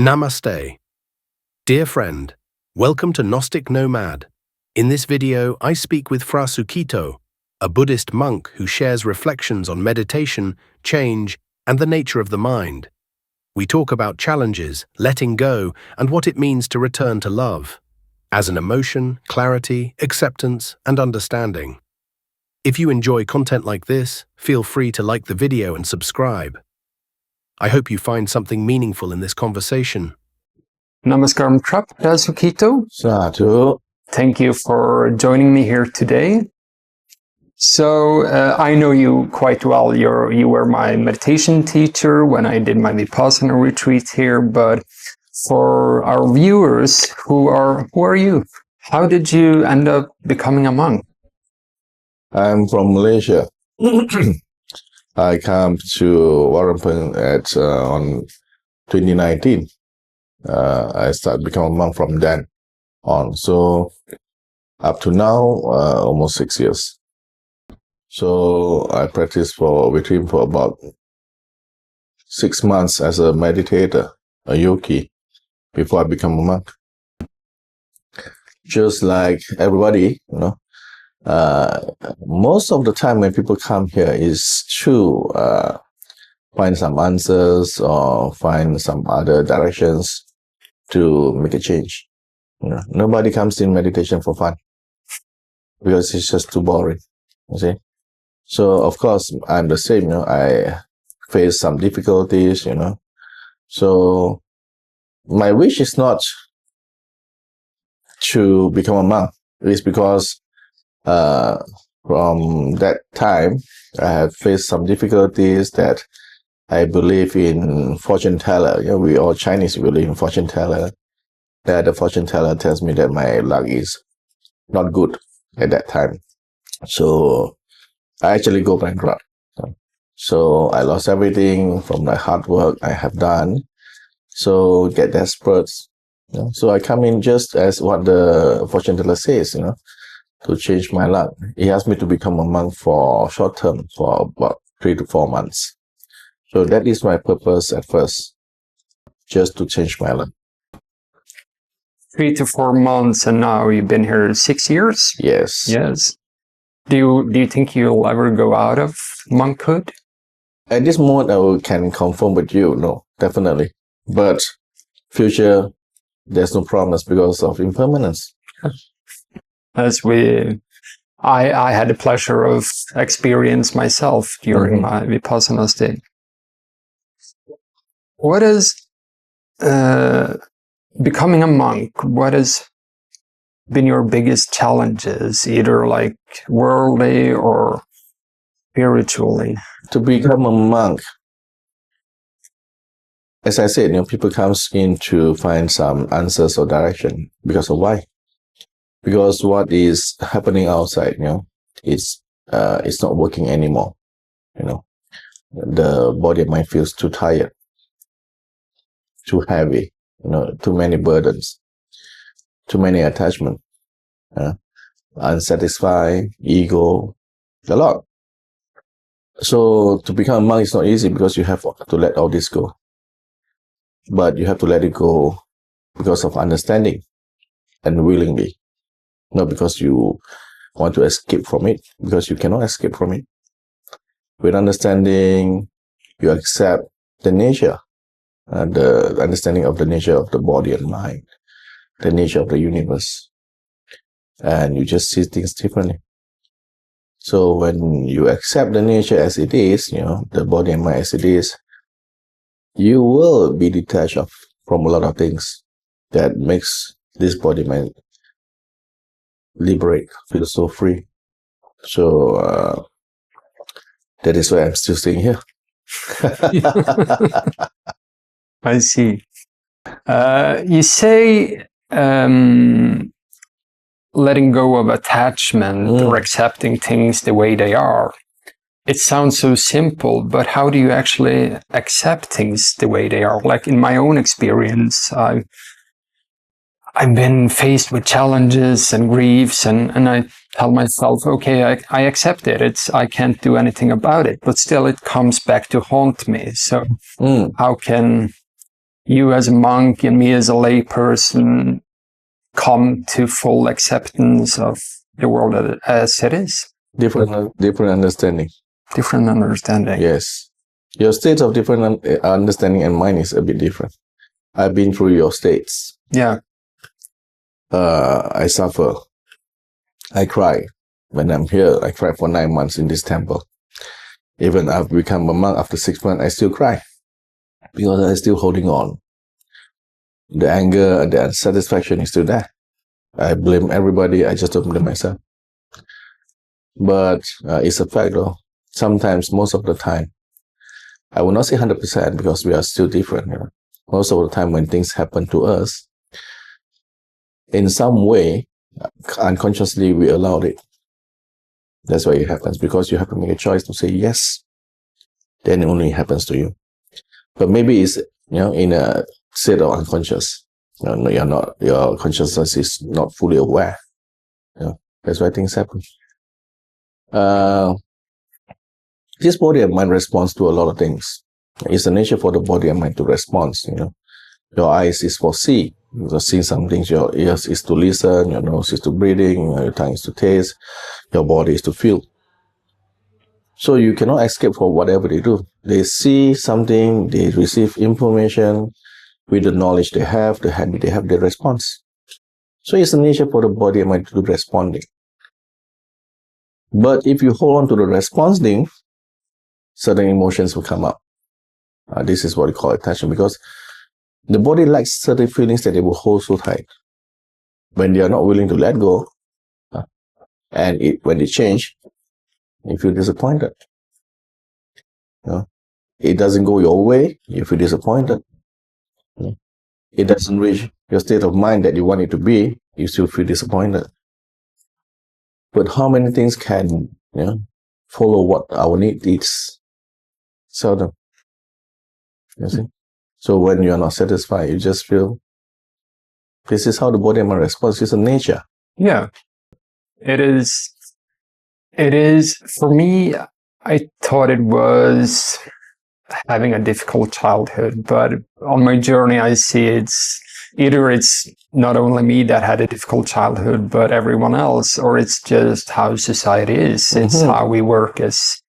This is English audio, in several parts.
Namaste. Dear friend, welcome to GnosticNomade. In this video, I speak with Phra Sukhito, a Buddhist monk who shares reflections on meditation, change, and the nature of the mind. We talk about challenges, letting go, and what it means to return to love, as an emotion, clarity, acceptance, and understanding. If you enjoy content like this, feel free to like the video and subscribe. I hope you find something meaningful in this conversation. Namaskaram, Phra Sukhito. Sadhu. Thank you for joining me here today. So I know you quite well. You were my meditation teacher when I did my Vipassana retreat here. But for our viewers, who are you? How did you end up becoming a monk? I'm from Malaysia. I came to Warrampung on 2019. I started becoming a monk from then on. So up to now, almost 6 years. So I practiced with him for about 6 months as a meditator, a yogi, before I become a monk. Just like everybody, most of the time when people come here is to find some answers or find some other directions to make a change. Nobody comes in meditation for fun because it's just too boring. You see? So of course I'm the same. I face some difficulties. So my wish is not to become a monk. It's because from that time, I have faced some difficulties that I believe in fortune teller. We all Chinese believe in fortune teller. That the fortune teller tells me that my luck is not good at that time. So I actually go bankrupt. So I lost everything from the hard work I have done. So get desperate. So I come in just as what the fortune teller says, to change my luck. He asked me to become a monk for short term, for about 3 to 4 months. So that is my purpose at first, just to change my luck. 3 to 4 months, and now you've been here 6 years? Yes. Yes. Do you think you'll ever go out of monkhood? At this moment, I can confirm with you, no, definitely. But future, there's no promise because of impermanence. I had the pleasure of experience myself during my Vipassana stay. What is becoming a monk? What has been your biggest challenges, either like worldly or spiritually? To become a monk, as I said, people come in to find some answers or direction. Because of why? Because what is happening outside, it's not working anymore. The body and mind feels too tired, too heavy, too many burdens, too many attachments, unsatisfied, ego, a lot. So to become a monk is not easy because you have to let all this go. But you have to let it go because of understanding and willingly. Not because you want to escape from it, because you cannot escape from it. With understanding, you accept the nature, the understanding of the nature of the body and mind, the nature of the universe. And you just see things differently. So when you accept the nature as it is, the body and mind as it is, you will be detached from a lot of things that makes this body mind liberate, feel so free. So that is why I'm still staying here. I see. You say letting go of attachment or accepting things the way they are. It sounds so simple, but how do you actually accept things the way they are? Like in my own experience, I've been faced with challenges and griefs, and I tell myself, okay, I accept it. I can't do anything about it, but still it comes back to haunt me. So how can you as a monk and me as a lay person come to full acceptance of the world as it is? Different understanding. Different understanding. Yes. Your states of different understanding and mind is a bit different. I've been through your states. Yeah. I suffer. I cry. When I'm here, I cry for 9 months in this temple. Even I've become a monk after 6 months, I still cry. Because I'm still holding on. The anger and the unsatisfaction is still there. I blame everybody, I just don't blame myself. But it's a fact though. Sometimes, most of the time, I will not say 100% because we are still different. You know? Most of the time when things happen to us, in some way, unconsciously we allowed it. That's why it happens, because you have to make a choice to say yes. Then it only happens to you. But maybe it's in a state of unconscious. You're not. Your consciousness is not fully aware. That's why things happen. This body and mind responds to a lot of things. It's the nature for the body and mind to respond. Your eyes is for see. You're seeing some things. Your ears is to listen. Your nose is to breathing. Your tongue is to taste. Your body is to feel. So you cannot escape from whatever they do. They see something. They receive information. With the knowledge they have, the habit they have, they respond. So it's the nature for the body and mind to do responding. But if you hold on to the responding, certain emotions will come up. This is what we call attachment, because the body likes certain feelings that they will hold so tight. When they are not willing to let go, and when they change, you feel disappointed. It doesn't go your way, you feel disappointed. It doesn't reach your state of mind that you want it to be, you still feel disappointed. But how many things can follow what our need is? Seldom. You see? So when you are not satisfied, you just feel this is how the body and mind responds. It's a nature. Yeah. It is. For me, I thought it was having a difficult childhood, but on my journey I see it's not only me that had a difficult childhood, but everyone else, or it's just how society is. It's how we work as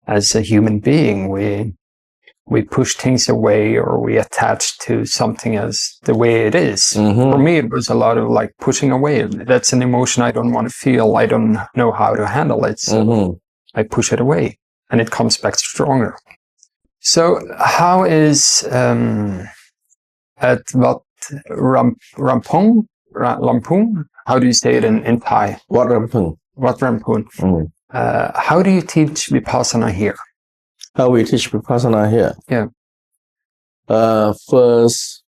a human being. We push things away, or we attach to something as the way it is. For me, it was a lot of like pushing away. That's an emotion I don't want to feel. I don't know how to handle it, so I push it away, and it comes back stronger. So how is at Wat Rampung? How do you say it in Thai? Wat Rampung. Wat Rampung. How do you teach Vipassana here? How we teach Vipassana here? Yeah. First,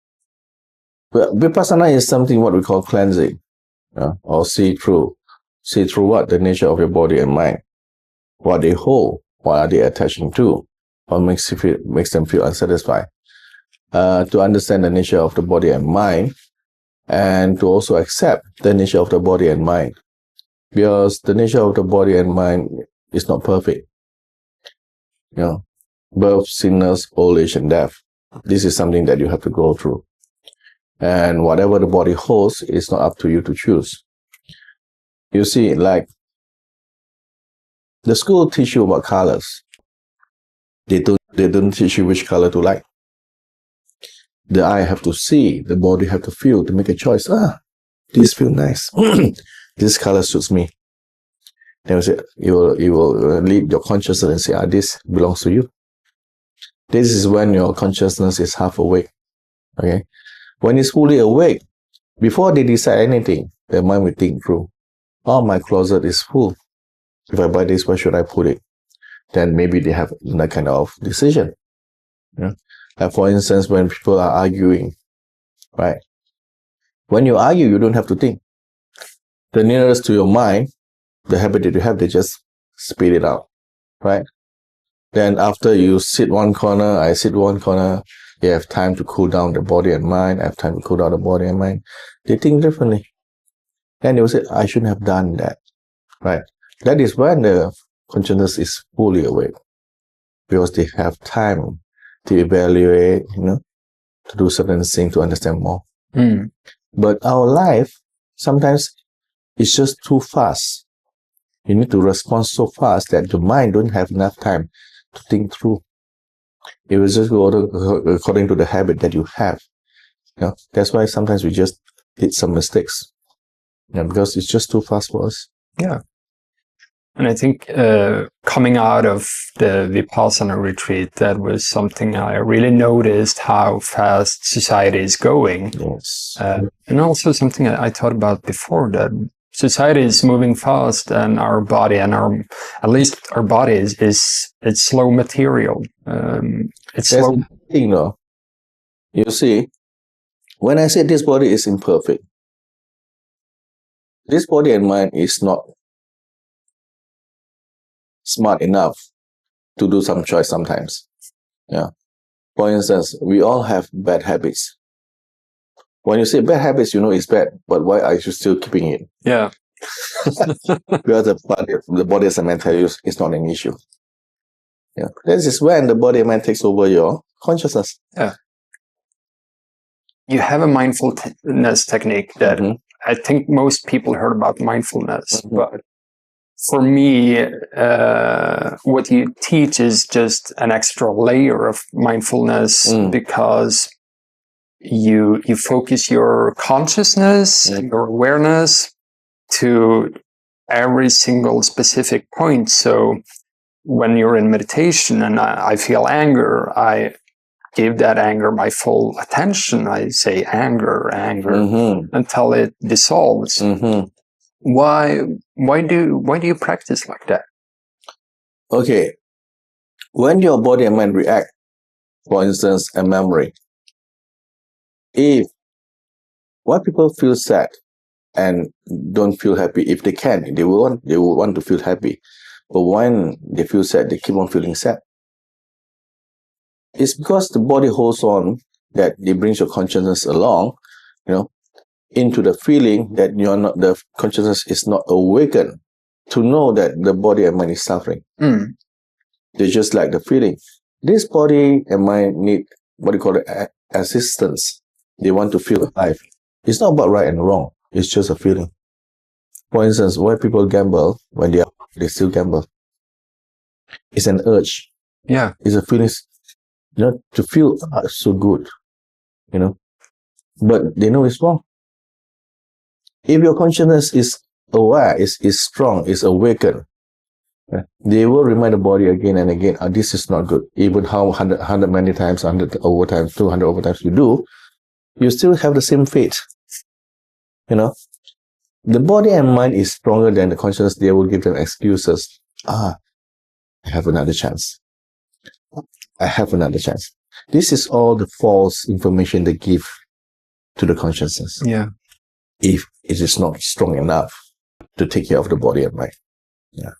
Vipassana is something what we call cleansing, or see through. See through what? The nature of your body and mind. What they hold, what are they attaching to? What makes them feel unsatisfied. To understand the nature of the body and mind, and to also accept the nature of the body and mind. Because the nature of the body and mind is not perfect. Birth, sickness, old age, and death. This is something that you have to go through. And whatever the body holds, it's not up to you to choose. You see, like, the school teach you about colors. They don't teach you which color to like. The eye have to see, the body have to feel to make a choice. This feels nice. This color suits me. Then you will lead your consciousness and say, this belongs to you. This is when your consciousness is half awake. Okay? When it's fully awake, before they decide anything, their mind will think through. My closet is full. If I buy this, where should I put it? Then maybe they have that kind of decision. Like for instance, when people are arguing, right? When you argue, you don't have to think. The nearest to your mind, the habit that you have, they just spit it out, right? Then after you sit one corner, I sit one corner, you have time to cool down the body and mind, I have time to cool down the body and mind. They think differently. Then they will say, I shouldn't have done that, right? That is when the consciousness is fully awake, because they have time to evaluate, to do certain things to understand more. Mm. But our life, sometimes it's just too fast. You need to respond so fast that the mind don't have enough time to think through. It will just go according to the habit that you have. That's why sometimes we just did some mistakes. Because it's just too fast for us. Yeah. And I think coming out of the Vipassana retreat, that was something I really noticed, how fast society is going. Yes. And also something I thought about before, that society is moving fast, and our body, and at least our body it's slow material. It's There's slow. a thing, you see, when I say this body is imperfect, this body and mind is not smart enough to do some choice sometimes. For instance, we all have bad habits. When you say bad habits, you know it's bad, but why are you still keeping it? Yeah. Because the body and mind tell you it's not an issue. This is when the body and mind takes over your consciousness. Yeah. You have a mindfulness technique that I think most people heard about mindfulness, but for me, what you teach is just an extra layer of mindfulness, because you focus your consciousness, your awareness to every single specific point. So when you're in meditation and I feel anger, I give that anger my full attention. I say anger, until it dissolves. Why do you practice like that? Okay. When your body and mind react, for instance, a memory, if why people feel sad and don't feel happy, if they can, they will want to feel happy. But when they feel sad, they keep on feeling sad. It's because the body holds on, that it brings your consciousness along, into the feeling that the consciousness is not awakened to know that the body and mind is suffering. They just like the feeling. This body and mind need what you call assistance. They want to feel alive. It's not about right and wrong. It's just a feeling. For instance, why people gamble when they still gamble? It's an urge. Yeah. It's a feeling, to feel so good, but they know it's wrong. If your consciousness is aware, is strong, is awakened, they will remind the body again and again, this is not good. Even how 100 many times, 100 overtimes, 200 overtimes you do, you still have the same fate. The body and mind is stronger than the consciousness. They will give them excuses. I have another chance. I have another chance. This is all the false information they give to the consciousness. Yeah. If it is not strong enough to take care of the body and mind. Yeah.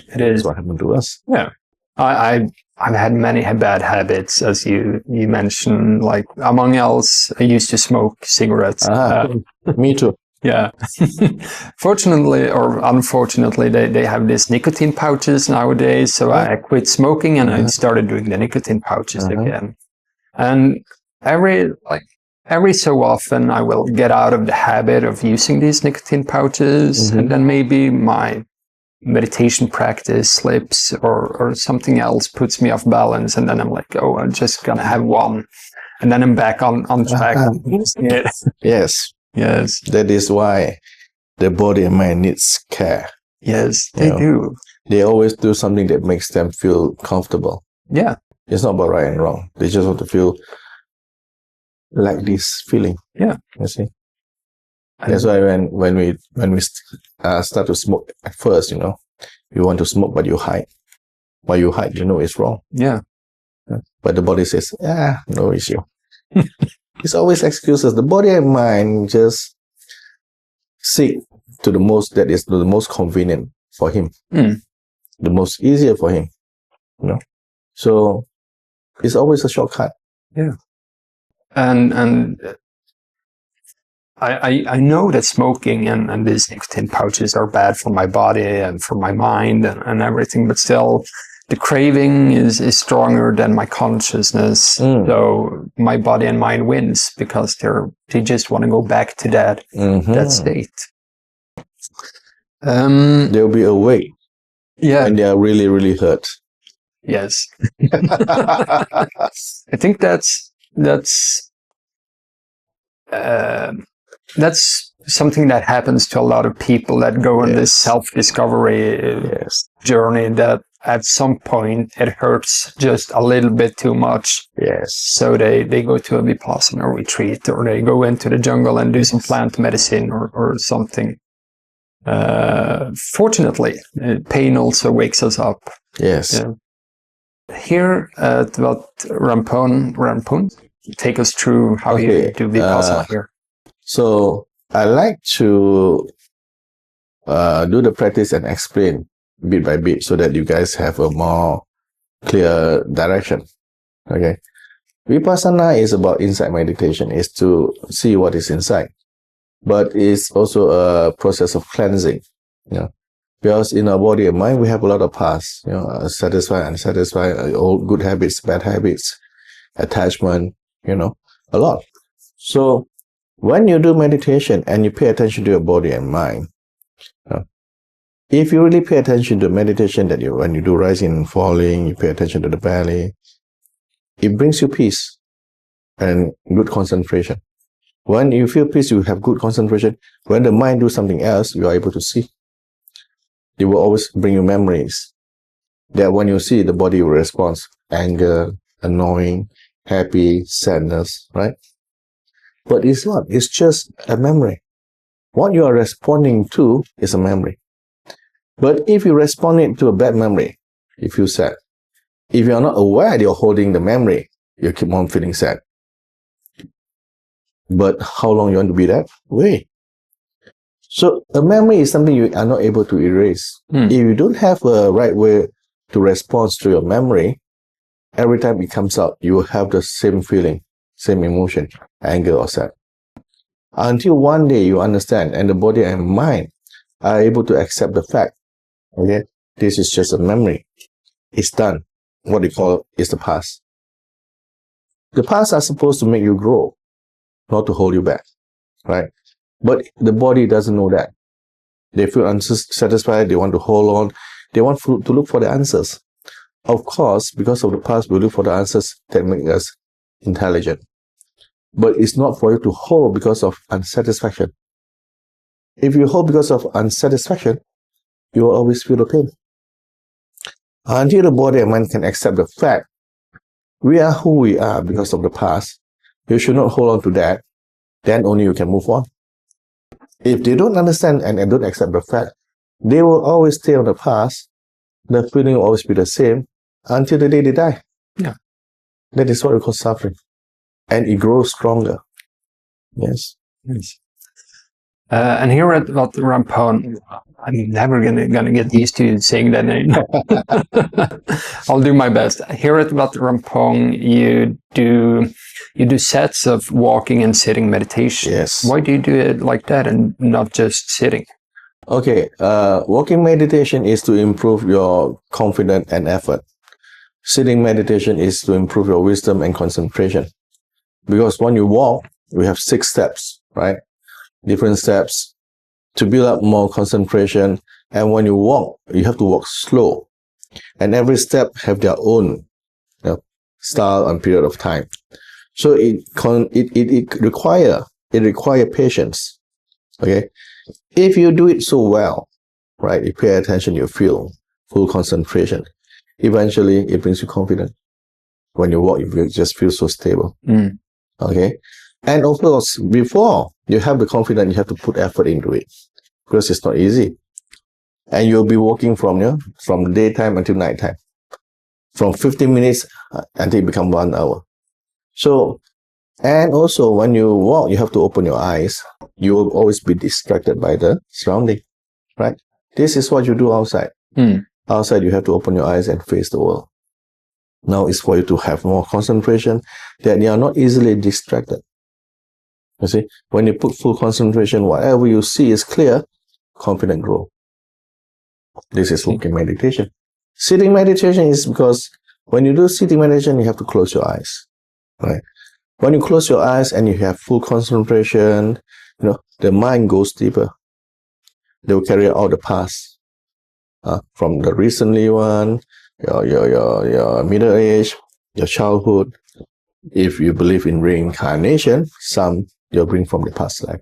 It is. That's what happened to us. Yeah. I've had many bad habits, as you mentioned, like among else, I used to smoke cigarettes. Me too. Yeah. Fortunately or unfortunately, they have these nicotine pouches nowadays. So I quit smoking and I started doing the nicotine pouches again. And every so often I will get out of the habit of using these nicotine pouches, and then maybe my meditation practice slips or something else puts me off balance, and then I'm like, I'm just gonna have one, and then I'm back on track. Yes. That is why the body and mind needs care. Yes, they do. They always do something that makes them feel comfortable. Yeah. It's not about right and wrong. They just want to feel like this feeling. Yeah. You see? That's why when we start to smoke at first, you want to smoke, but you hide. Why you hide? It's wrong. Yeah. But the body says, no issue. It's always excuses. The body and mind just seek to the most that is the most convenient for him, the most easier for him. So it's always a shortcut. Yeah. And I know that smoking and these nicotine pouches are bad for my body and for my mind and everything, but still the craving is stronger than my consciousness. So my body and mind wins because they just want to go back to that state. They'll be awake. Yeah. And they are really, really hurt. Yes. I think that's something that happens to a lot of people that go on this self-discovery journey, that at some point it hurts just a little bit too much. Yes. So they go to a Vipassana retreat, or they go into the jungle and do some plant medicine or something. Fortunately, pain also wakes us up. Yes. Yeah. Here at Rampon, take us through how you do Vipassana here. So I like to do the practice and explain bit by bit so that you guys have a more clear direction. Okay. Vipassana is about insight meditation, is to see what is inside. But it's also a process of cleansing. You know, because in our body and mind, we have a lot of past, satisfied, unsatisfied, old good habits, bad habits, attachment, a lot. So when you do meditation and you pay attention to your body and mind, if you really pay attention to meditation, when you do rising and falling, you pay attention to the belly, it brings you peace and good concentration. When you feel peace, you have good concentration. When the mind do something else, you are able to see. It will always bring you memories that when you see, the body will respond. Anger, annoying, happy, sadness, right? But it's not. It's just a memory. What you are responding to is a memory. But if you respond to a bad memory, you feel sad. If you are not aware that you're holding the memory, you keep on feeling sad. But how long you want to be that way? So a memory is something you are not able to erase. If you don't have a right way to respond to your memory, every time it comes out, you will have the same feeling, same emotion, anger or sad. Until one day you understand and the body and mind are able to accept the fact, okay, this is just a memory. It's done. What they call is the past. The past are supposed to make you grow, not to hold you back, right? But the body doesn't know that. They feel unsatisfied, they want to hold on, they want to look for the answers. Of course, because of the past, we look for the answers that make us intelligent. But it's not for you to hold because of unsatisfaction. If you hold because of unsatisfaction, you will always feel the pain. Until the body and mind can accept the fact, we are who we are because of the past, you should not hold on to that, then only you can move on. If they don't understand and don't accept the fact, they will always stay on the past. The feeling will always be the same until the day they die. Yeah. That is what we call suffering. And it grows stronger. Yes. And here at Rampon, I'm never gonna get used to saying that name. I'll do my best. Here at Rampon, you do sets of walking and sitting meditation. Yes. Why do you do it like that and not just sitting? Okay. Walking meditation is to improve your confidence and effort. Sitting meditation is to improve your wisdom and concentration. Because when you walk, we have 6 steps, right? Different steps to build up more concentration. And when you walk, you have to walk slow. And every step have their own style and period of time. So it require patience. Okay, if you do it so well, right? You pay attention, you feel full concentration. Eventually, it brings you confidence. When you walk, you just feel so stable. Okay, and of course, before you have the confidence, you have to put effort into it because it's not easy. And you'll be walking from daytime until nighttime, from 15 minutes until it becomes 1 hour. So, and also when you walk, you have to open your eyes. You will always be distracted by the surrounding, right? This is what you do outside. Outside, you have to open your eyes and face the world. Now it's for you to have more concentration, that you are not easily distracted. You see, when you put full concentration, whatever you see is clear, confidence grow. This is walking meditation. Sitting meditation is because when you do sitting meditation, you have to close your eyes, right? When you close your eyes and you have full concentration, the mind goes deeper. They will carry out the past, from the recently one, your middle age, your childhood. If you believe in reincarnation, some you'll bring from the past life.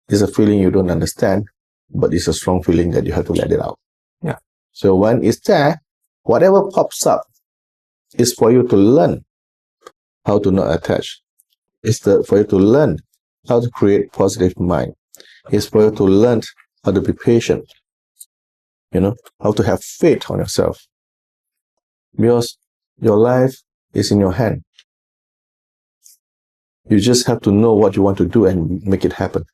It's a feeling you don't understand, but it's a strong feeling that you have to let it out. Yeah. So when it's there, whatever pops up is for you to learn how to not attach. It's for you to learn how to create positive mind. It's for you to learn how to be patient. How to have faith on yourself. Because your life is in your hand. You just have to know what you want to do and make it happen.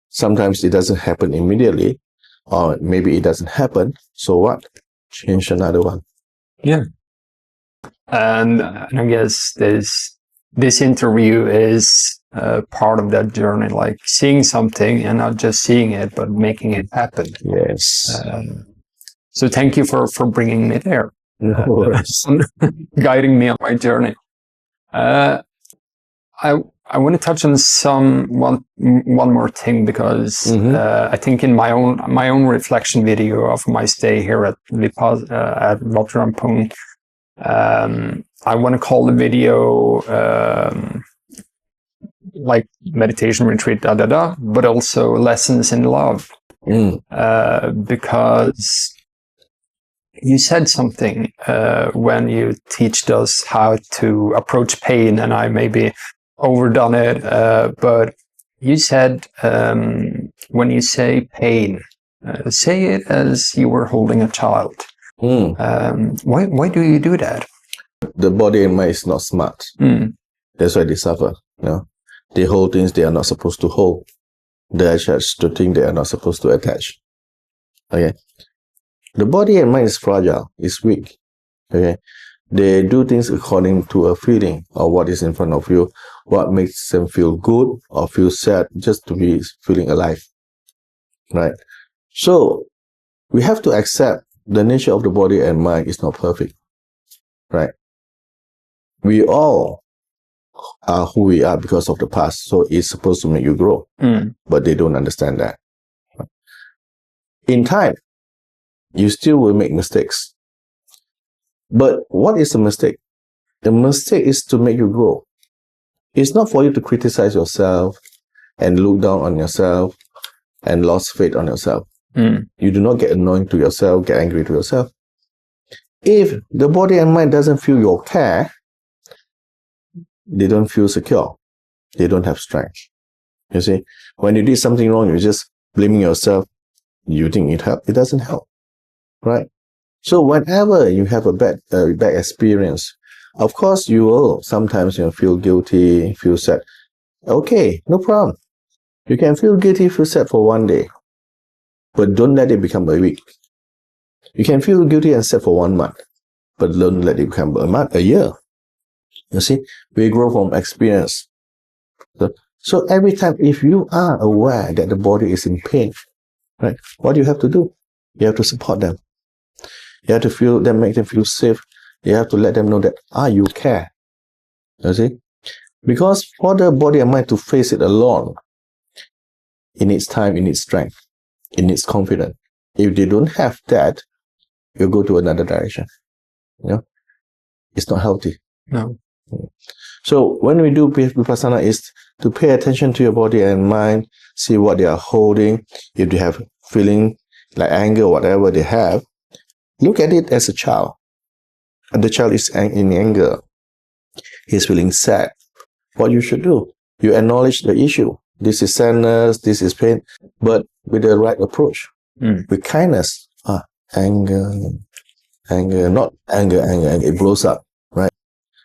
Sometimes it doesn't happen immediately, or maybe it doesn't happen. So what? Change another one. Yeah. And I guess this interview is part of that journey, like seeing something and not just seeing it, but making it happen. Yes. So thank you for bringing me there. No worries. Guiding me on my journey. I want to touch on one more thing, because I think in my own reflection video of my stay here at Wat Rampung, I want to call the video like meditation retreat, but also lessons in love, because you said something when you teach us how to approach pain, and I maybe overdone it, but you said when you say pain, say it as you were holding a child. Why do you do that? The body and mind is not smart. That's why they suffer. They hold things they are not supposed to hold. They attach to things they are not supposed to attach. Okay. The body and mind is fragile, is weak. Okay. They do things according to a feeling or what is in front of you, what makes them feel good or feel sad, just to be feeling alive. Right? So we have to accept the nature of the body and mind is not perfect. Right? We all are who we are because of the past, so it's supposed to make you grow. But they don't understand that. In time, you still will make mistakes. But what is a mistake? The mistake is to make you grow. It's not for you to criticize yourself and look down on yourself and lose faith on yourself. You do not get annoyed to yourself, get angry to yourself. If the body and mind doesn't feel your care, they don't feel secure. They don't have strength. You see, when you did something wrong, you're just blaming yourself. You think it helped? It doesn't help. Right? So whenever you have a bad experience, of course you will sometimes feel guilty, feel sad. Okay, no problem. You can feel guilty, feel sad for one day, but don't let it become a week. You can feel guilty and sad for 1 month, but don't let it become a year. You see, we grow from experience. So every time, if you are aware that the body is in pain, right, what do you have to do? You have to support them. You have to feel them, make them feel safe. You have to let them know that, you care. You see? Because for the body and mind to face it alone, it needs time, it needs strength, it needs confidence. If they don't have that, you go to another direction. It's not healthy. No. So when we do Vipassana, is to pay attention to your body and mind, see what they are holding. If they have feeling like anger, whatever they have, look at it as a child. And the child is in anger. He's feeling sad. What you should do? You acknowledge the issue. This is sadness, this is pain, but with the right approach. With kindness. Anger, not anger, it blows up, right?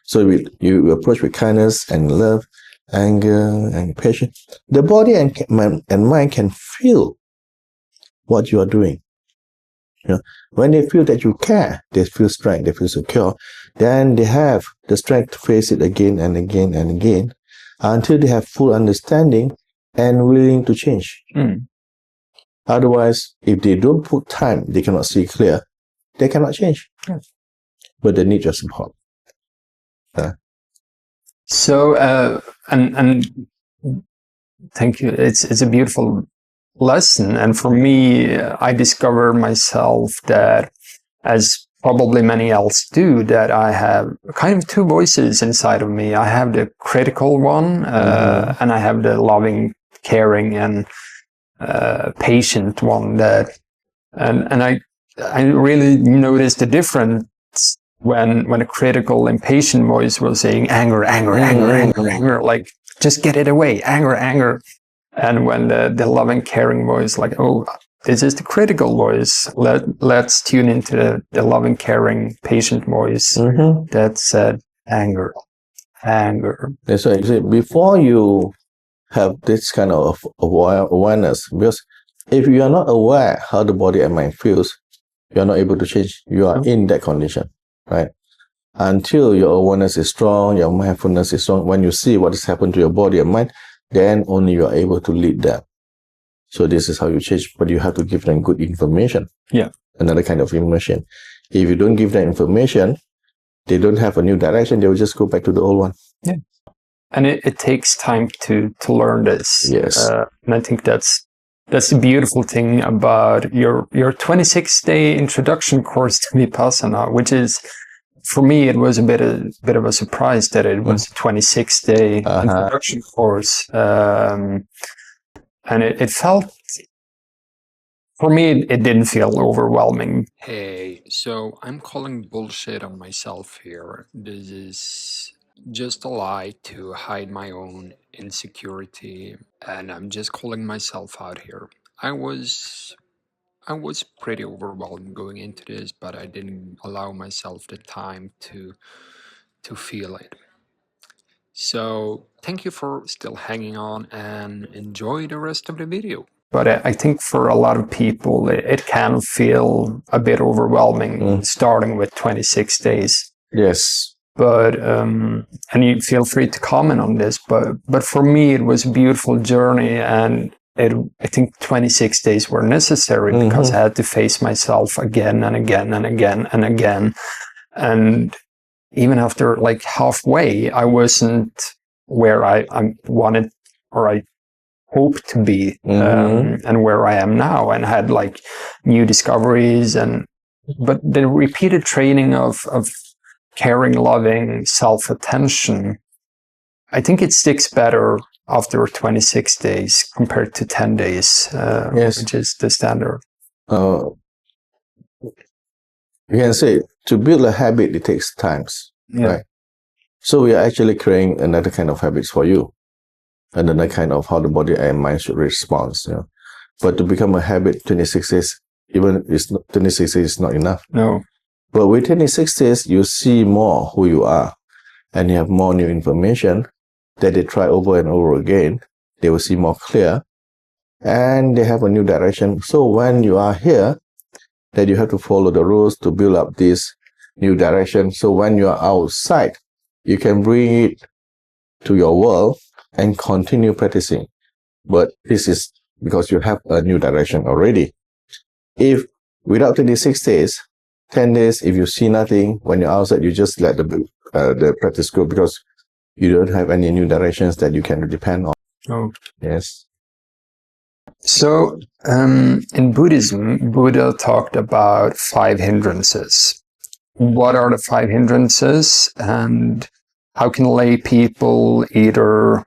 So you approach with kindness and love, anger and patience. The body and mind can feel what you are doing. When they feel that you care, they feel strength, they feel secure, then they have the strength to face it again and again and again until they have full understanding and willing to change. Otherwise, if they don't put time, they cannot see clear. they cannot change. Yes. But they need your support. So, and thank you. It's a beautiful lesson. And for me, I discovered myself that, as probably many else do, that I have kind of two voices inside of me. I have the critical one, and I have the loving, caring, and patient one. And I really noticed the difference when a critical, impatient voice was saying anger, like just get it away, anger. And when the loving, caring voice, like, oh, this is the critical voice. Let's tune into the loving, caring, patient voice that said anger. That's why you see, before you have this kind of awareness, because if you are not aware how the body and mind feels, you are not able to change. You are in that condition, right? Until your awareness is strong, your mindfulness is strong, when you see what has happened to your body and mind, then only you are able to lead them. So this is how you change, but you have to give them good information. Yeah. Another kind of information. If you don't give them information, they don't have a new direction, they will just go back to the old one. Yeah. And it takes time to learn this. Yes. And I think that's the beautiful thing about your 26-day introduction course to Vipassana, which is, for me, it was a bit of a surprise that it was a 26-day introduction course. And it felt, for me, it didn't feel overwhelming. Hey, so I'm calling bullshit on myself here. This is just a lie to hide my own insecurity, and I'm just calling myself out here. I was pretty overwhelmed going into this, but I didn't allow myself the time to feel it. So thank you for still hanging on, and enjoy the rest of the video. But I think for a lot of people, it can feel a bit overwhelming starting with 26 days. Yes. But, and you feel free to comment on this, but for me, it was a beautiful journey, and I think 26 days were necessary because I had to face myself again and again and again and again. And even after like halfway, I wasn't where I wanted or I hoped to be, and where I am now, and had like new discoveries. But the repeated training of caring, loving, self-attention, I think it sticks better after 26 days compared to 10 days, which is the standard. You can say to build a habit, it takes times, right? So we are actually creating another kind of habits for you, another kind of how the body and mind should respond. You know? But to become a habit, 26 days, even 26 days is not enough. No. But with 26 days, you see more who you are, and you have more new information that they try over and over again. They will see more clear, and they have a new direction. So when you are here, that you have to follow the rules to build up this new direction. So when you are outside, you can bring it to your world and continue practicing. But this is because you have a new direction already. If without 26 days, 10 days, if you see nothing, when you're outside, you just let the practice go because you don't have any new directions that you can depend on. Oh. Yes. So, in Buddhism, Buddha talked about 5 hindrances. What are the 5 hindrances, and how can lay people either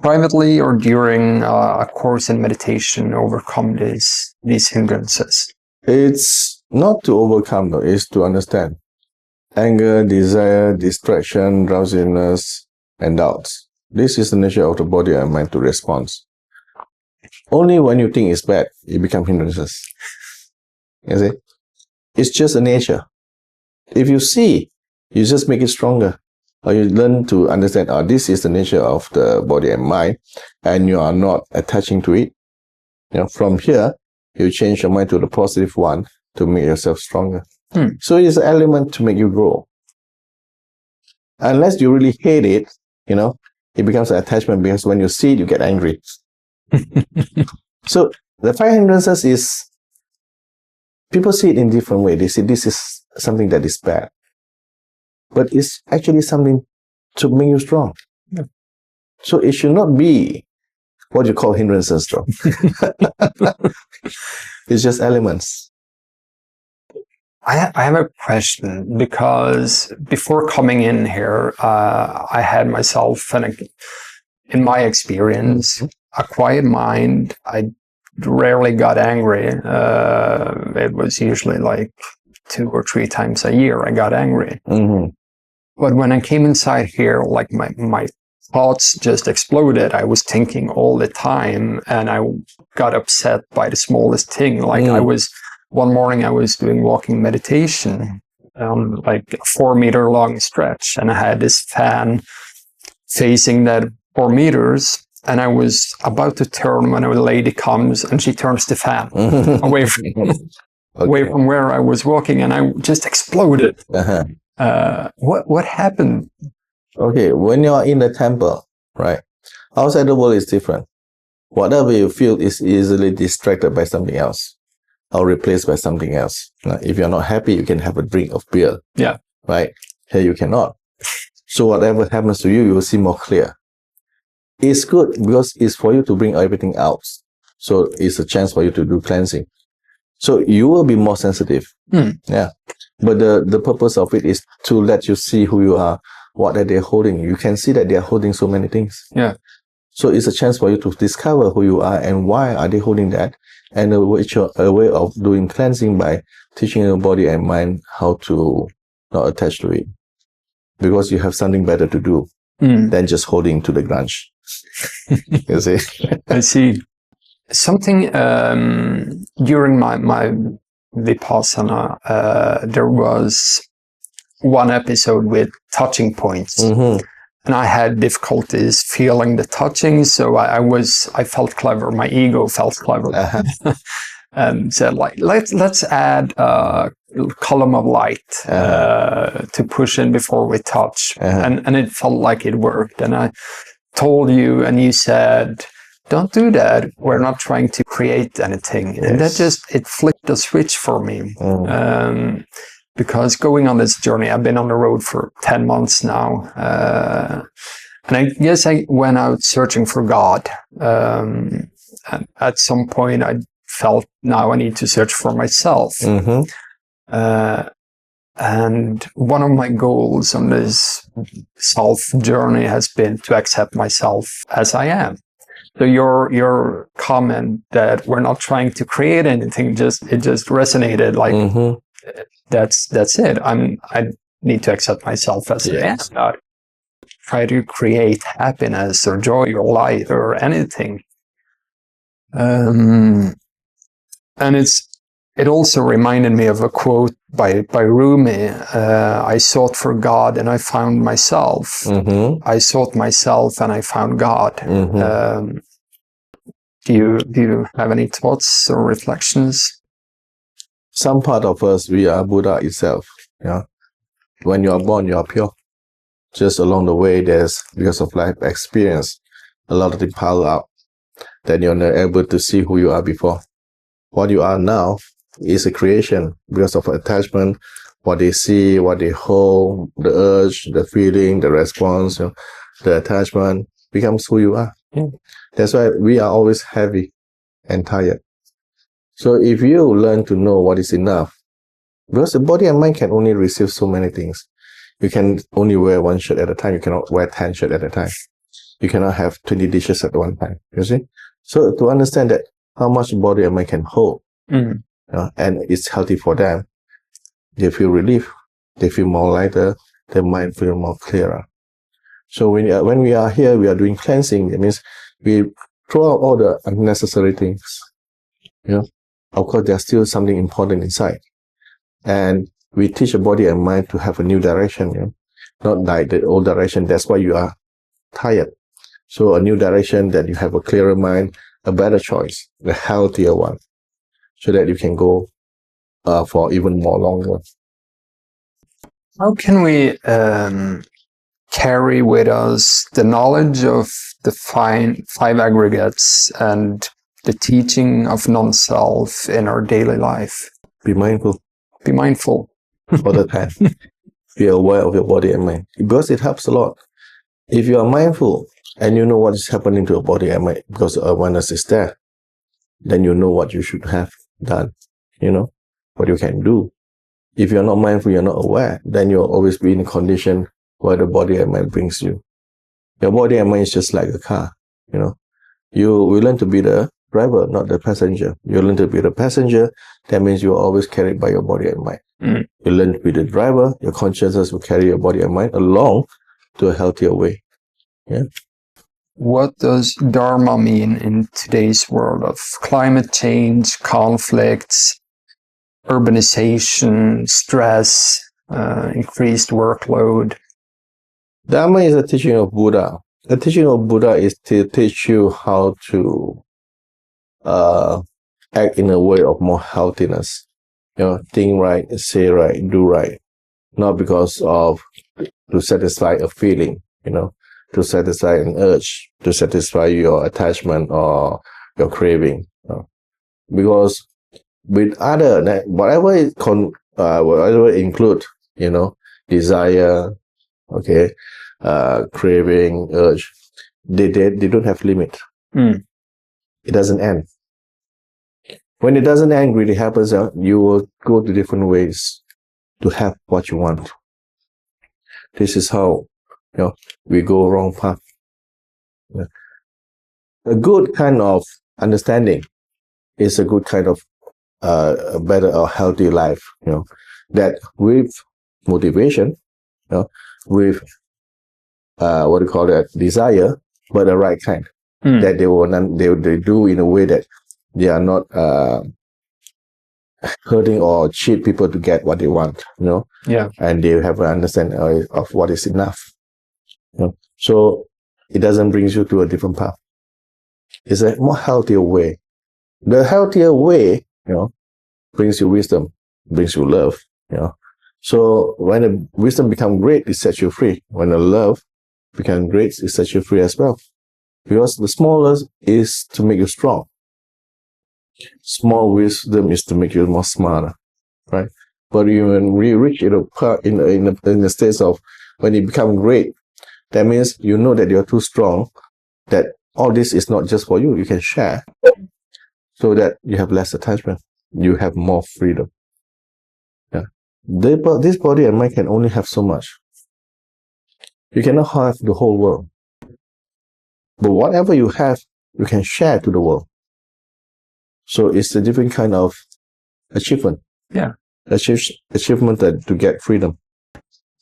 privately or during a course in meditation overcome these hindrances? It's not to overcome, though, it's to understand. Anger, desire, distraction, drowsiness, and doubts. This is the nature of the body and mind to respond. Only when you think it's bad, it becomes hindrances. You see? It's just a nature. If you see, you just make it stronger. Or you learn to understand, this is the nature of the body and mind, and you are not attaching to it. You know, from here, you change your mind to the positive one to make yourself stronger. So it's an element to make you grow. Unless you really hate it, you know, it becomes an attachment because when you see it, you get angry. So the 5 hindrances is people see it in different way. They say this is something that is bad, but it's actually something to make you strong. Yeah. So it should not be what you call hindrances, though. It's just elements. I have a question, because before coming in here, I had myself, in my experience, a quiet mind. I rarely got angry. It was usually like 2 or 3 times a year I got angry. Mm-hmm. But when I came inside here, like my thoughts just exploded. I was thinking all the time, and I got upset by the smallest thing. Like one morning I was doing walking meditation, like a 4-meter long stretch, and I had this fan facing that 4 meters, and I was about to turn when a lady comes and she turns the fan away from where I was walking, and I just exploded. What happened? Okay, when you are in the temple, right? Outside the world is different. Whatever you feel is easily distracted by something else or replaced by something else. If you're not happy, you can have a drink of beer. Yeah. Right? Here you cannot. So whatever happens to you, you will see more clear. It's good because it's for you to bring everything out. So it's a chance for you to do cleansing. So you will be more sensitive. Yeah. But the purpose of it is to let you see who you are, what are they holding. You can see that they are holding so many things. Yeah. So it's a chance for you to discover who you are and why are they holding that, and a way of doing cleansing by teaching your body and mind how to not attach to it, because you have something better to do than just holding to the grunge. You see? I see. Something during my Vipassana, there was one episode with touching points. And I had difficulties feeling the touching, so I felt clever. My ego felt clever, and said, like, let's add a column of light to push in before we touch, and it felt like it worked. And I told you, and you said, don't do that. We're not trying to create anything, and that it flipped a switch for me. Because going on this journey, I've been on the road for 10 months now. And I guess I went out searching for God. And at some point, I felt now I need to search for myself. And one of my goals on this self journey has been to accept myself as I am. So your comment that we're not trying to create anything, it just resonated like, that's it. I need to accept myself as I am, not try to create happiness or joy or light or anything. And it also reminded me of a quote by Rumi. I sought for God and I found myself. I sought myself and I found God. Do you have any thoughts or reflections? Some part of us, we are Buddha itself. Yeah. When you are born, you are pure. Just along the way, there's, because of life experience, a lot of things pile up. Then you're not able to see who you are before. What you are now is a creation because of attachment, what they see, what they hold, the urge, the feeling, the response, the attachment becomes who you are. That's why we are always heavy and tired. So if you learn to know what is enough, because the body and mind can only receive so many things. You can only wear 1 shirt at a time. You cannot wear 10 shirts at a time. You cannot have 20 dishes at one time. You see? So to understand that how much body and mind can hold, and it's healthy for them, they feel relief. They feel more lighter. Their mind feel more clearer. So when we are here, we are doing cleansing. That means we throw out all the unnecessary things. Of course, there's still something important inside. And we teach the body and mind to have a new direction, not like the old direction. That's why you are tired. So a new direction, that you have a clearer mind, a better choice, a healthier one, so that you can go for even more longer. How can we carry with us the knowledge of the five aggregates and the teaching of non-self in our daily life? Be mindful Be mindful. all the time. Be aware of your body and mind, because it helps a lot. If you are mindful and you know what is happening to your body and mind, because awareness is there, then you know what you should have done, what you can do. If you're not mindful, you're not aware, then you'll always be in a condition where the body and mind brings you. Your body and mind is just like a car, You will learn to be the driver, not the passenger. You learn to be the passenger, that means you're always carried by your body and mind. You learn to be the driver, your consciousness will carry your body and mind along to a healthier way. Yeah. What does Dharma mean in today's world of climate change, conflicts, urbanization, stress, increased workload? Dharma is a teaching of Buddha. The teaching of Buddha is to teach you how to act in a way of more healthiness. Think right, say right, do right. Not because of to satisfy a feeling, to satisfy an urge, to satisfy your attachment or your craving. Because with whatever it include, desire, craving, urge, they don't have limit. It doesn't end. When it doesn't end, really happens, you will go to different ways to have what you want. This is how we go wrong path. A good kind of understanding is a good kind of a better or healthy life. That with motivation, with desire, but the right kind. That they do in a way that they are not hurting or cheat people to get what they want, and they have an understanding of what is enough. So it doesn't bring you to a different path. It's a more healthier way. The healthier way, brings you wisdom, brings you love. So when the wisdom becomes great, it sets you free. When the love becomes great, it sets you free as well. Because the smallest is to make you strong. Small wisdom is to make you more smarter, right? But when we reach in the stage of when you become great, that means you know that you're too strong, that all this is not just for you. You can share, so that you have less attachment. You have more freedom. Yeah, this body and mind can only have so much. You cannot have the whole world. But whatever you have, you can share to the world. So it's a different kind of achievement. Yeah. Achievement to get freedom.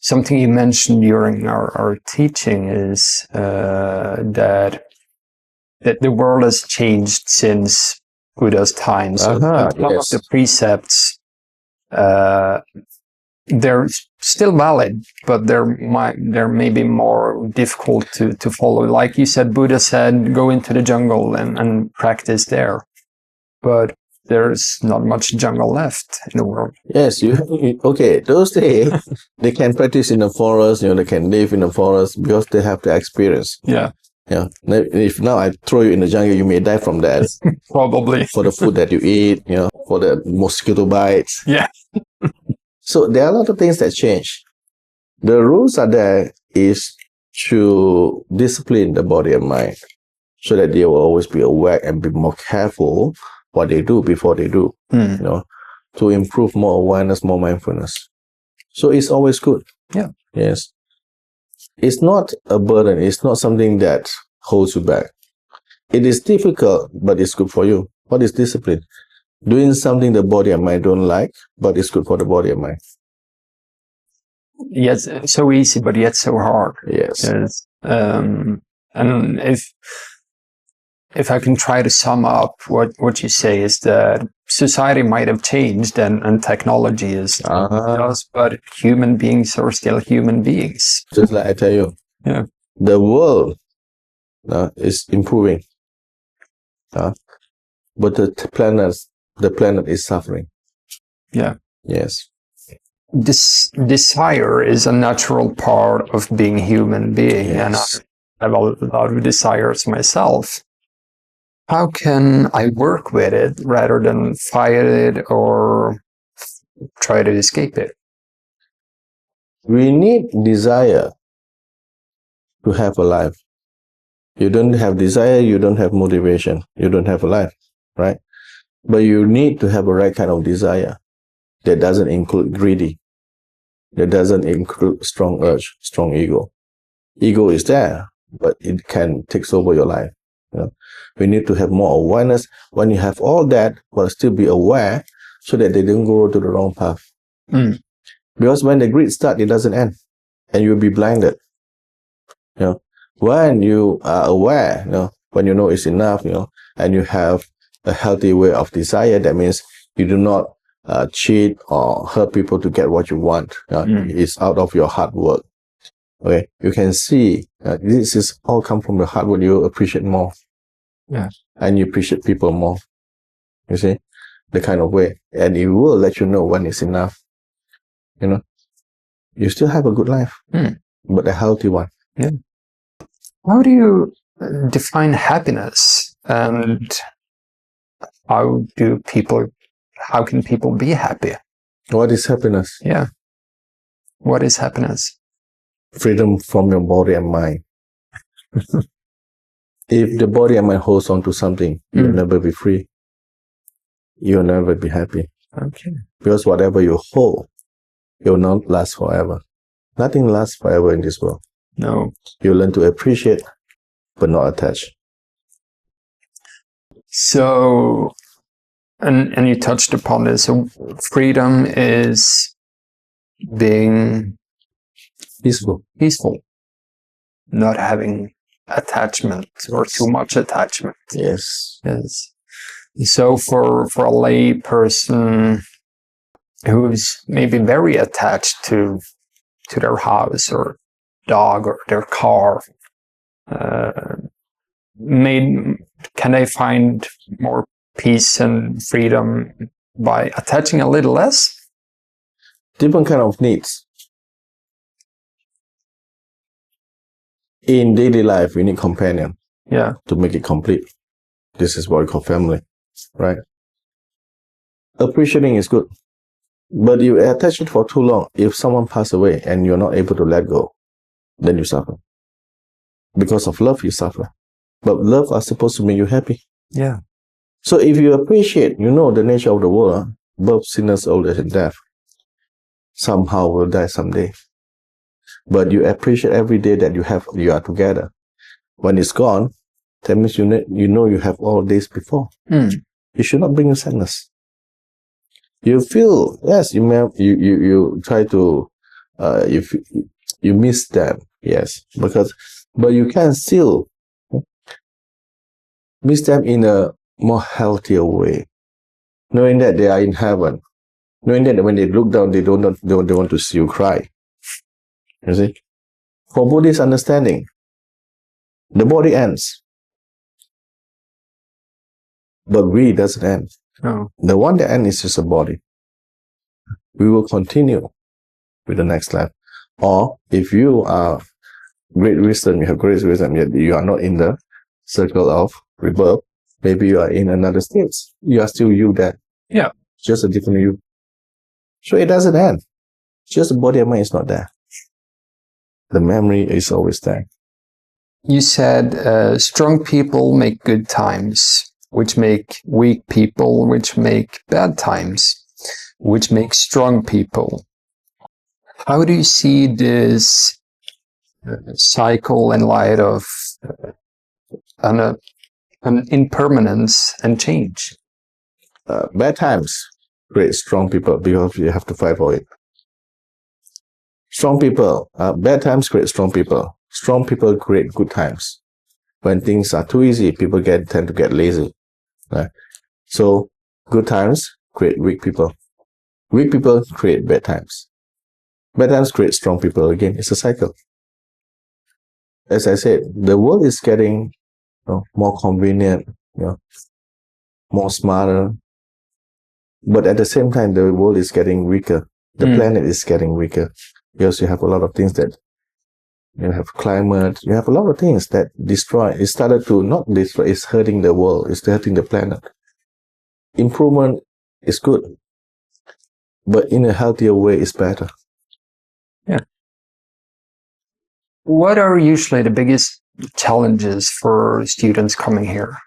Something you mentioned during our teaching is that the world has changed since Buddha's time. So some of the precepts, they're still valid, but they're maybe more difficult to follow. Like you said, Buddha said, go into the jungle and practice there. But there's not much jungle left in the world. Yes, those days they can practice in the forest, they can live in the forest because they have the experience. Yeah. Yeah. If now I throw you in the jungle, you may die from that. Probably. For the food that you eat, for the mosquito bites. Yeah. So there are a lot of things that change. The rules are there is to discipline the body and mind so that they will always be aware and be more careful what they do before they do, to improve more awareness, more mindfulness. So it's always good. Yeah. Yes. It's not a burden. It's not something that holds you back. It is difficult, but it's good for you. What is discipline? Doing something the body and mind don't like, but it's good for the body and mind. Yes, so easy, but yet so hard. Yes. And if I can try to sum up what you say is that society might have changed and technology is but human beings are still human beings. Just like I tell you, the world is improving, but the planet is suffering. Yeah. Yes. This desire is a natural part of being human being, and I have a lot of desires myself. How can I work with it rather than fight it or try to escape it? We need desire to have a life. You don't have desire, you don't have motivation, you don't have a life, right? But you need to have a right kind of desire that doesn't include greedy, that doesn't include strong urge, strong ego. Ego is there, but it can take over your life. You know? We need to have more awareness. When you have all that, but still be aware so that they don't go to the wrong path. Because when the greed starts, it doesn't end, and you'll be blinded. You know, when you are aware, you know, when you know it's enough, you know, and you have a healthy way of desire, that means you do not cheat or hurt people to get what you want. It's out of your hard work. Okay, you can see this is all come from the hard work. You appreciate more, and you appreciate people more. You see, the kind of way, and it will let you know when it's enough. You know, you still have a good life, but a healthy one. Yeah. How do you define happiness, and how can people be happy? What is happiness? Yeah. What is happiness? Freedom from your body and mind. If the body and mind holds on to something, you'll never be free. You'll never be happy. Okay. Because whatever you hold, it will not last forever. Nothing lasts forever in this world. No. You learn to appreciate, but not attach. So, and you touched upon this. So freedom is being Peaceful. Not having attachment or too much attachment. Yes. Yes. So for a lay person who's maybe very attached to their house or dog or their car, can they find more peace and freedom by attaching a little less? Different kind of needs. In daily life, we need companion. Yeah. To make it complete. This is what we call family, right? Appreciating is good, but you attach it for too long. If someone passes away and you're not able to let go, then you suffer. Because of love, you suffer. But love are supposed to make you happy. Yeah. So if you appreciate, you know the nature of the world, birth, sickness, old age, and death. Somehow will die someday. But you appreciate every day that you are together. When it's gone, that means you know you have all days before. You should not bring you sadness. You feel, yes, you try to, you miss them, yes, but you can still miss them in a more healthier way, knowing that they are in heaven, knowing that when they look down, they don't want to see you cry. You see, for Buddhist understanding, the body ends, but we doesn't end. Oh. The one that ends is just a body. We will continue with the next life. Or if you are great wisdom, you have great wisdom, yet you are not in the circle of rebirth, maybe you are in another state. You are still you there. Yeah. Just a different you. So it doesn't end. Just the body and mind is not there. The memory is always there. You said strong people make good times, which make weak people, which make bad times, which make strong people. How do you see this cycle in light of an impermanence and change? Bad times create strong people because you have to fight for it. Strong people, bad times create strong people. Strong people create good times. When things are too easy, people tend to get lazy. Right? So good times create weak people. Weak people create bad times. Bad times create strong people again. It's a cycle. As I said, the world is getting more convenient, more smarter. But at the same time, the world is getting weaker. The planet is getting weaker. Because you have a lot of things that you have climate, you have a lot of things that destroy. It started to not destroy, it's hurting the world, it's hurting the planet. Improvement is good. but in a healthier way is better. Yeah. What are usually the biggest challenges for students coming here?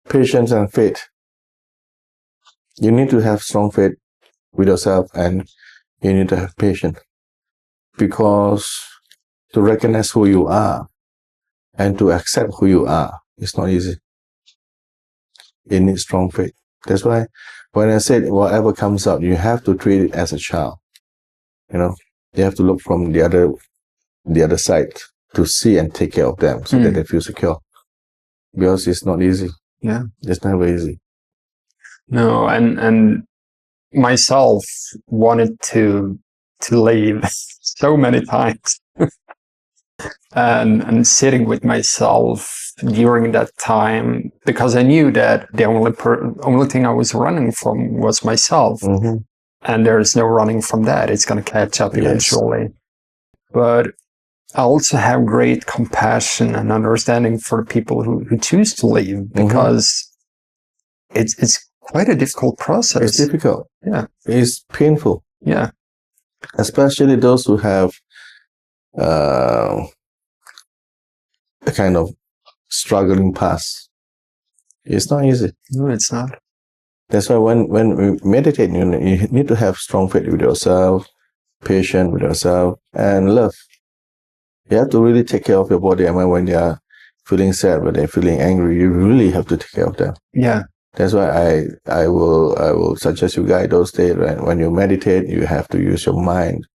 Patience and faith. You need to have strong faith with yourself, and you need to have patience, because to recognize who you are and to accept who you are is not easy. You need strong faith. That's why when I said whatever comes up, you have to treat it as a child. You have to look from the other side to see and take care of them so that they feel secure. Because it's not easy. Yeah. It's never easy. No, and myself wanted to leave so many times. and sitting with myself during that time, because I knew that the only thing I was running from was myself. Mm-hmm. And there's no running from that. It's going to catch up eventually. Yes. But I also have great compassion and understanding for the people who choose to leave, because it's quite a difficult process. It's difficult. Yeah. It's painful. Yeah. Especially those who have a kind of struggling past. It's not easy. No, it's not. That's why when we meditate, you need to have strong faith with yourself, patient with yourself, and love. You have to really take care of your body and mind. When they are feeling sad, when they're feeling angry, you really have to take care of them. Yeah. That's why I will suggest you guys those days when you meditate, you have to use your mind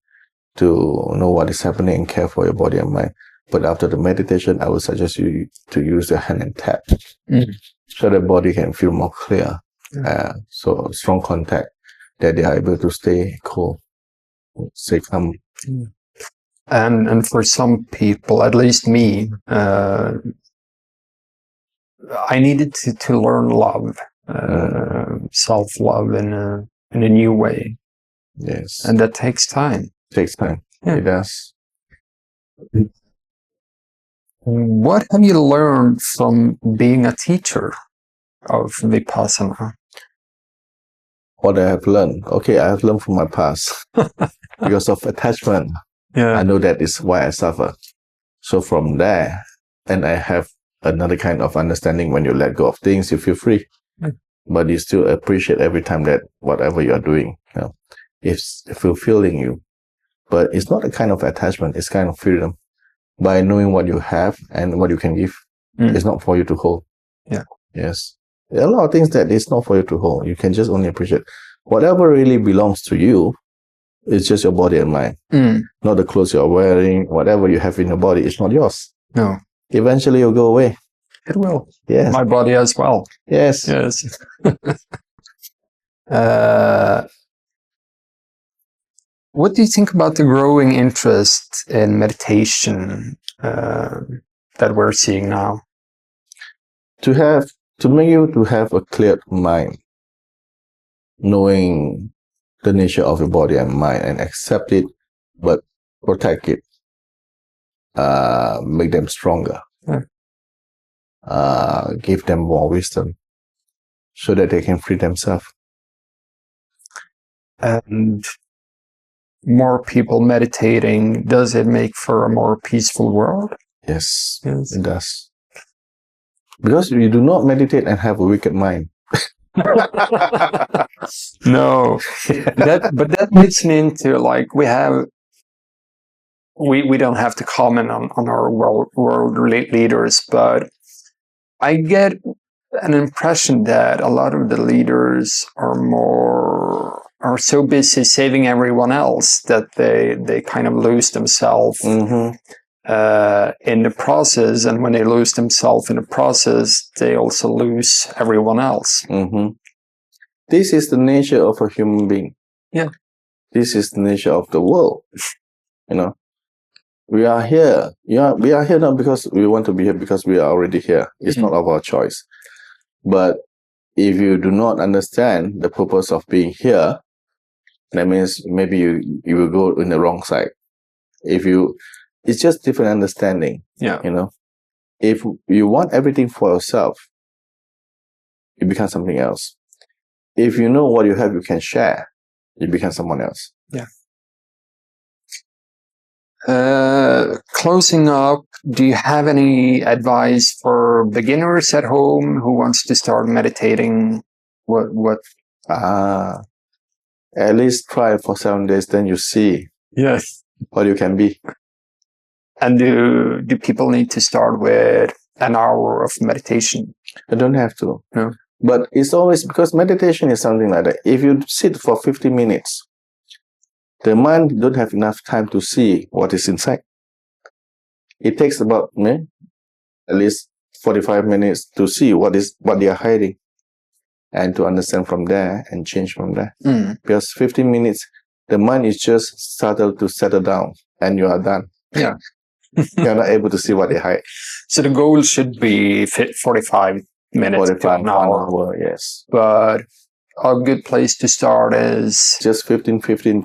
to know what is happening and care for your body and mind. But after the meditation, I would suggest you to use the hand and tap, so the body can feel more clear. So strong contact, that they are able to stay cool, stay calm. And for some people, at least me, I needed to learn love, self-love in a new way. Yes. And that takes time. Takes time. Yeah. It does. What have you learned from being a teacher of Vipassana? What I have learned? Okay, I have learned from my past. Because of attachment. Yeah. I know that is why I suffer. So from there, and I have another kind of understanding. When you let go of things, you feel free. But you still appreciate every time that whatever you are doing, it's fulfilling you. But it's not a kind of attachment, it's kind of freedom. By knowing what you have and what you can give, it's not for you to hold. Yeah. Yes. There are a lot of things that it's not for you to hold. You can just only appreciate. Whatever really belongs to you, it's just your body and mind. Not the clothes you're wearing, whatever you have in your body, it's not yours. No. Eventually it'll go away. It will. Yes. My body as well. Yes. Yes. What do you think about the growing interest in meditation that we're seeing now? To make you to have a clear mind, knowing the nature of your body and mind, and accept it, but protect it, make them stronger, give them more wisdom, so that they can free themselves. And more people meditating, does it make for a more peaceful world? Yes, it does. Because you do not meditate and have a wicked mind. No, but that leads me into, like, we don't have to comment on our world leaders, but I get an impression that a lot of the leaders are so busy saving everyone else that they kind of lose themselves in the process, and when they lose themselves in the process, they also lose everyone else. This is the nature of a human being. Yeah. This is the nature of the world. We are here. We are here not because we want to be here, because we are already here. It's not of our choice. But if you do not understand the purpose of being here, that means maybe you will go in the wrong side. It's just different understanding. Yeah. If you want everything for yourself, you become something else. If you know what you have, you can share, you become someone else. Yeah. Closing up, do you have any advice for beginners at home who wants to start meditating? At least try for 7 days, then you see Yes. what you can be. And do people need to start with an hour of meditation? You don't have to. No. But it's always because meditation is something like that. If you sit for 50 minutes, the mind don't have enough time to see what is inside. It takes about at least 45 minutes to see what they are hiding, and to understand from there and change from there. Because 15 minutes, the mind is just started to settle down, and you are done. Yeah. You're not able to see what they hide. So the goal should be 45 minutes 45 to an hour. Yes. But a good place to start is just 15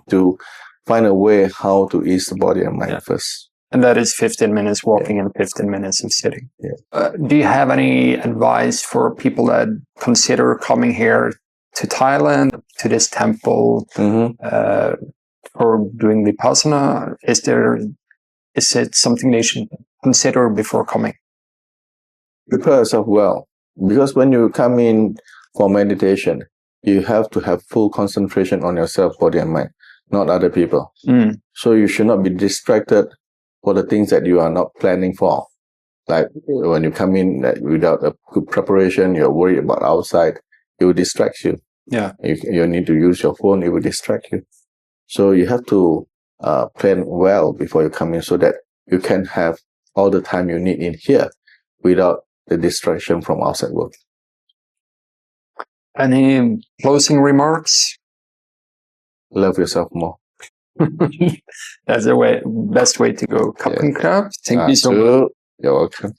to find a way how to ease the body and mind first. And that is 15 minutes walking and 15 minutes of sitting. Yeah. Do you have any advice for people that consider coming here to Thailand, to this temple, for doing Vipassana? Is it something they should consider before coming? Prepare yourself well. Because when you come in for meditation, you have to have full concentration on yourself, body and mind, not other people. So you should not be distracted for the things that you are not planning for. Like when you come in without a good preparation, you're worried about outside, it will distract you. Yeah. You need to use your phone, it will distract you. So you have to plan well before you come in so that you can have all the time you need in here without the distraction from outside work. Any closing remarks? Love yourself more. That's the best way to go. Kapkan Krab. Thank you so much. You're welcome.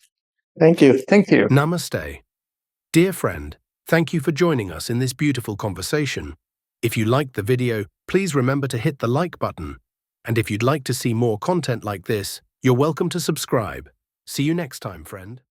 Thank you. Thank you. Namaste. Dear friend, thank you for joining us in this beautiful conversation. If you liked the video, please remember to hit the like button. And if you'd like to see more content like this, you're welcome to subscribe. See you next time, friend.